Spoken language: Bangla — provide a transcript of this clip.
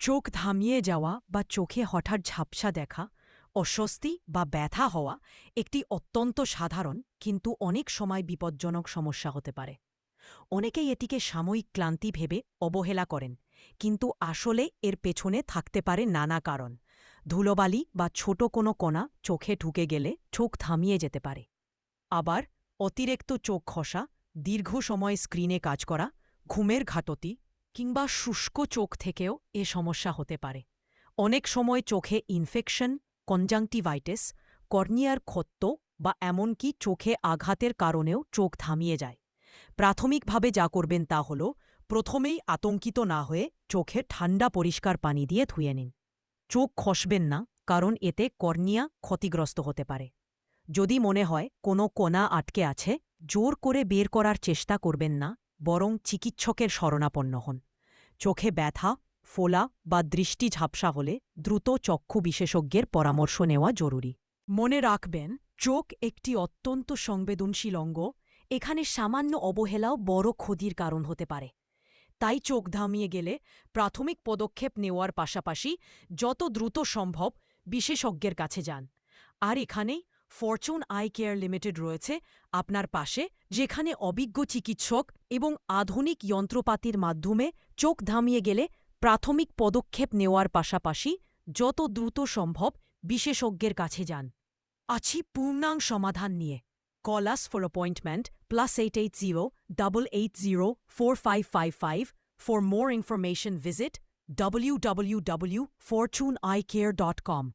চোখ ধামিয়ে যাওয়া বা চোখে হঠাৎ ঝাপসা দেখা, অস্বস্তি বা ব্যথা হওয়া একটি অত্যন্ত সাধারণ কিন্তু অনেক সময় বিপজ্জনক সমস্যা হতে পারে। অনেকেই এটিকে সাময়িক ক্লান্তি ভেবে অবহেলা করেন, কিন্তু আসলে এর পেছনে থাকতে পারে নানা কারণ। ধুলোবালি বা ছোট কোনো কণা চোখে ঢুকে গেলে চোখ থামিয়ে যেতে পারে। আবার অতিরিক্ত চোখ খসা, দীর্ঘ সময় স্ক্রিনে কাজ করা, ঘুমের ঘাটতি কিংবা শুষ্ক চোখ থেকেও এ সমস্যা হতে পারে। অনেক সময় চোখে ইনফেকশন, কনজাংটিভাইটিস, কর্নিয়ার ক্ষত বা এমনকি চোখে আঘাতের কারণেও চোখ থামিয়ে যায়। প্রাথমিকভাবে যা করবেন তা হল, প্রথমেই আতঙ্কিত না হয়ে চোখে ঠান্ডা পরিষ্কার পানি দিয়ে ধুয়ে নিন। চোখ খসবেন না, কারণ এতে কর্নিয়া ক্ষতিগ্রস্ত হতে পারে। যদি মনে হয় কোনো কণা আটকে আছে, জোর করে বের করার চেষ্টা করবেন না, বরং চিকিৎসকের শরণাপন্ন হন। চোখে ব্যথা, ফোলা বা দৃষ্টি ঝাপসা হলে দ্রুত চক্ষু বিশেষজ্ঞের পরামর্শ নেওয়া জরুরি। মনে রাখবেন, চোখ একটি অত্যন্ত সংবেদনশীল অঙ্গ। এখানে সামান্য অবহেলাও বড় ক্ষতির কারণ হতে পারে। তাই চোখ ধামিয়ে গেলে প্রাথমিক পদক্ষেপ নেওয়ার পাশাপাশি যত দ্রুত সম্ভব বিশেষজ্ঞের কাছে যান। আর এখানেই ফরচুন আই কেয়ার লিমিটেড রয়েছে আপনার পাশে, যেখানে অভিজ্ঞ চিকিৎসক এবং আধুনিক যন্ত্রপাতির মাধ্যমে চোখ ধামিয়ে গেলে প্রাথমিক পদক্ষেপ নেওয়ার পাশাপাশি যত দ্রুত সম্ভব বিশেষজ্ঞের কাছে যান। আছি পূর্ণাঙ্গ সমাধান নিয়ে। Call us for appointment +880-880-4555. For more information visit www.fortuneeyecare.com.